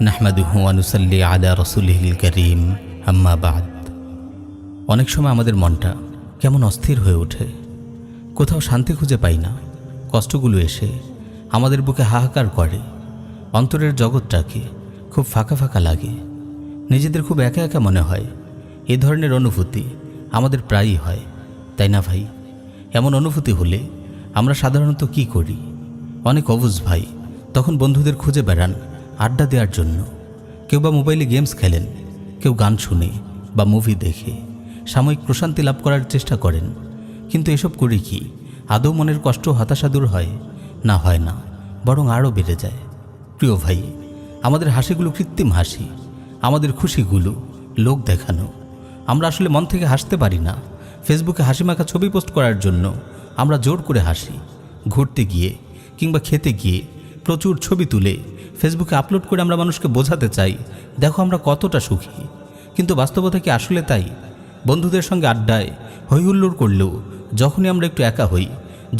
নাহমাদুহু ওয়া নুসাল্লি আলা রাসূলিহিল কারীম, আম্মা বা'দ। অনেক সময় আমাদের মনটা কেমন অস্থির হয়ে ওঠে, কোথাও শান্তি খুঁজে পাই না। কষ্টগুলো এসে আমাদের বুকে হাহাকার করে, অন্তরের জগৎটাকে খুব ফাঁকা ফাঁকা লাগে, নিজেদের খুব একা একা মনে হয়। এই ধরনের অনুভূতি আমাদের প্রায়ই হয়, তাই না ভাই? এমন অনুভূতি হলে আমরা সাধারণত কি করি? অনেক অবুঝ ভাই তখন বন্ধুদের খুঁজে বেড়ান আড্ডা দেওয়ার জন্য। কেউ বা মোবাইলে গেমস খেলেন, কেউ গান শুনে বা মুভি দেখে সাময়িক প্রশান্তি লাভ করার চেষ্টা করেন। কিন্তু এসব করি কি আদৌ মনের কষ্ট হতাশা দূর হয়? না, হয় না, বরং আরও বেড়ে যায়। প্রিয় ভাই, আমাদের হাসিগুলো কৃত্রিম হাসি, আমাদের খুশিগুলো লোক দেখানো। আমরা আসলে মন থেকে হাসতে পারি না। ফেসবুকে হাসিমাখা ছবি পোস্ট করার জন্য আমরা জোর করে হাসি। ঘুরতে গিয়ে কিংবা খেতে গিয়ে প্রচুর ছবি তুলে ফেসবুকে আপলোড করে আমরা মানুষকে বোঝাতে চাই, দেখো আমরা কতটা সুখী। কিন্তু বাস্তবতা কি আসলে তাই? বন্ধুদের সঙ্গে আড্ডায় হইহুল্লোড় করলেও যখনই আমরা একটু একা হই,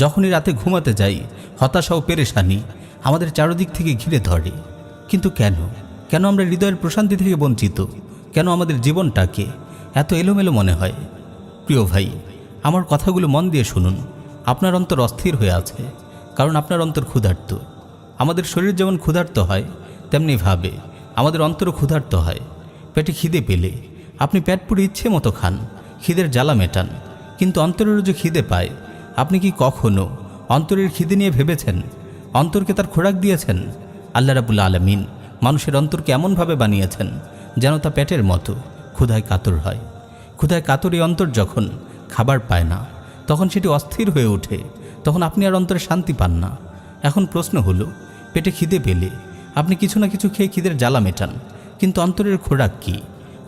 যখনই রাতে ঘুমাতে যাই, হতাশা ও পেরেশানি আমাদের চারদিক থেকে ঘিরে ধরে। কিন্তু কেন আমরা হৃদয়ের প্রশান্তি থেকে বঞ্চিত? কেন আমাদের জীবনটাকে এত এলোমেলো মনে হয়? প্রিয় ভাই, আমার কথাগুলো মন দিয়ে শুনুন। আপনার অন্তর অস্থির হয়ে আছে কারণ আপনার অন্তর ক্ষুধার্ত। আমাদের শরীর যেমন ক্ষুধার্ত হয়, তেমনি ভাবে আমাদের অন্তরও ক্ষুধার্ত হয়। পেটে খিদে পেলে আপনি পেট পুরে ইচ্ছে মতো খান, খিদের জ্বালা মেটান। কিন্তু অন্তরেরও যে খিদে পায়, আপনি কি কখনো অন্তরের খিদে নিয়ে ভেবেছেন? অন্তরকে তার খোরাক দিয়েছেন? আল্লাহ রাব্বুল আলামিন মানুষের অন্তরকে এমনভাবে বানিয়েছেন যেন তা পেটের মতো ক্ষুধায় কাতর হয়। ক্ষুধায় কাতর এই অন্তর যখন খাবার পায় না, তখন সেটি অস্থির হয়ে ওঠে। তখন আপনি আর অন্তরে শান্তি পান না। এখন প্রশ্ন হলো, পেটে খিদে পেলে আপনি কিছু না কিছু খেয়ে খিদের জ্বালা মেটান, কিন্তু অন্তরের খোরাক কি?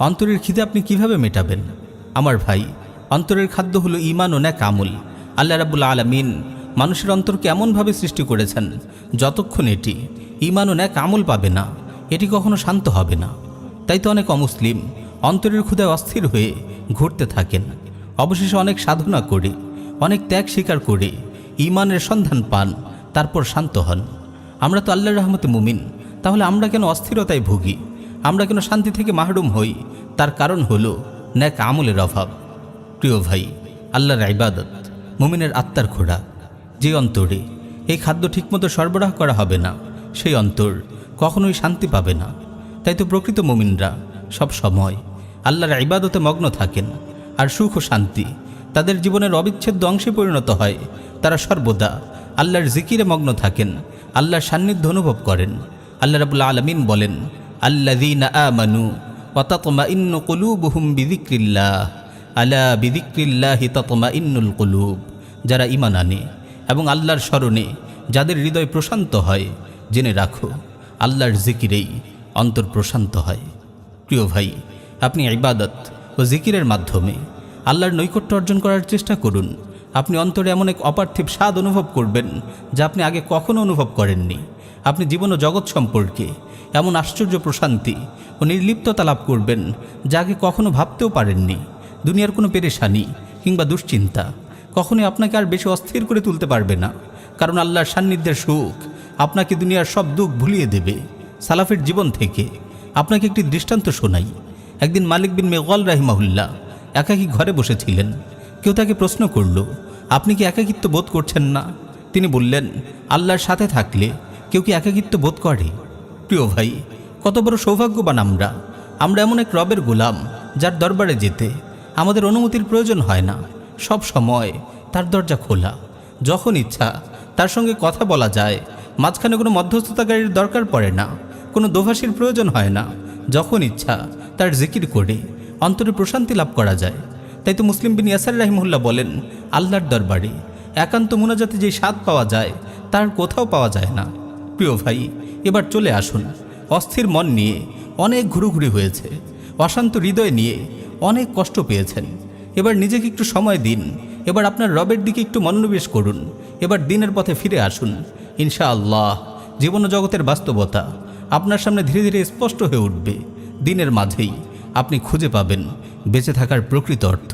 অন্তরের খিদে আপনি কিভাবে মেটাবেন? আমার ভাই, অন্তরের খাদ্য হলো ঈমান ও নেক আমল। আল্লাহ রাব্বুল আলামিন মানুষের অন্তরকে এমনভাবে সৃষ্টি করেছেন, যতক্ষণ এটি ঈমান ও নেক আমল পাবে না, এটি কখনো শান্ত হবে না। তাই তো অনেক অমুসলিম অন্তরের ক্ষুধায় অস্থির হয়ে ঘুরতে থাকেন। অবশেষে অনেক সাধনা করে, অনেক ত্যাগ স্বীকার করে ঈমানের সন্ধান পান, তারপর শান্ত হন। আমরা তো আল্লাহর রহমতে মুমিন, তাহলে আমরা কেন অস্থিরতায় ভুগি? আমরা কেন শান্তি থেকে মাহরুম হই? তার কারণ হলো নেক আমলের অভাব। প্রিয় ভাই, আল্লাহর ইবাদত মুমিনের আত্মার খোরাক। যে অন্তরে এই খাদ্য ঠিকমতো সরবরাহ করা হবে না, সেই অন্তর কখনোই শান্তি পাবে না। তাই তো প্রকৃত মুমিনরা সব সময় আল্লাহর ইবাদতে মগ্ন থাকেন, আর সুখ ও শান্তি তাদের জীবনের অবিচ্ছেদ্য অংশে পরিণত হয়। তারা সর্বদা আল্লাহর জিকিরে মগ্ন থাকেন, আল্লাহর সান্নিধ্য অনুভব করেন। আল্লাহ রাব্বুল আলামিন বলেন, আল্লাযীনা আমানু ওয়া তাতমাইন্নু কুলুবুহুম বিযিকরিল্লাহ, আলা বিযিকরিল্লাহি তাতমাইন্নুল কুলুব। যারা ঈমান আনে এবং আল্লাহর স্মরণে যাদের হৃদয় প্রশান্ত হয়, জেনে রাখো আল্লাহর জিকিরেই অন্তর প্রশান্ত হয়। প্রিয় ভাই, আপনি ইবাদত ও জিকিরের মাধ্যমে আল্লাহর নৈকট্য অর্জন করার চেষ্টা করুন। আপনি অন্তরে এমন এক অপার্থিব স্বাদ অনুভব করবেন যা আপনি আগে কখনো অনুভব করেননি। আপনি জীবন ও জগৎ সম্পর্কে এমন আশ্চর্য প্রশান্তি ও নির্লিপ্ততা লাভ করবেন যা আগে কখনো ভাবতেও পারেননি। দুনিয়ার কোনো পেরেশানি কিংবা দুশ্চিন্তা কখনোই আপনাকে আর বেশি অস্থির করে তুলতে পারবে না, কারণ আল্লাহর সান্নিধ্যের সুখ আপনাকে দুনিয়ার সব দুঃখ ভুলিয়ে দেবে। সালাফের জীবন থেকে আপনাকে একটি দৃষ্টান্ত শোনাই। একদিন মালিক বিন মেগওয়াল রাহিমাহুল্লাহ একাকী ঘরে বসেছিলেন। কেউ তাকে প্রশ্ন করল, আপনি কি একাকিত্ব বোধ করছেন না? তিনি বললেন, আল্লাহর সাথে থাকলে কেউ কি একাকিত্ব বোধ করে? প্রিয় ভাই, কত বড় সৌভাগ্যবান আমরা এমন এক রবের গোলাম যার দরবারে যেতে আমাদের অনুমতির প্রয়োজন হয় না। সব সময় তার দরজা খোলা, যখন ইচ্ছা তার সঙ্গে কথা বলা যায়। মাঝখানে কোনো মধ্যস্থতাকারীর দরকার পড়ে না, কোনো দোভাষীর প্রয়োজন হয় না। যখন ইচ্ছা তার জিকির করে অন্তরে প্রশান্তি লাভ করা যায়। তাই তো মুসলিম বিন ইয়াসার রাহিমাহুল্লাহ বলেন, আল্লাহর দরবারে একান্ত মুনাজাতে যে স্বাদ পাওয়া যায় তার কোথাও পাওয়া যায় না। প্রিয় ভাই, এবার চলে আসুন। অস্থির মন নিয়ে অনেক ঘুরুঘুরি হয়েছে, অশান্ত হৃদয় নিয়ে অনেক কষ্ট পেয়েছেন। এবার নিজেকে একটু সময় দিন। এবার আপনার রবের দিকে একটু মনোনিবেশ করুন। এবার দিনের পথে ফিরে আসুন। ইনশাআল্লাহ জীবন ও জগতের বাস্তবতা আপনার সামনে ধীরে ধীরে স্পষ্ট হয়ে উঠবে। দিনের মাঝেই আপনি খুঁজে পাবেন বেঁচে থাকার প্রকৃত অর্থ।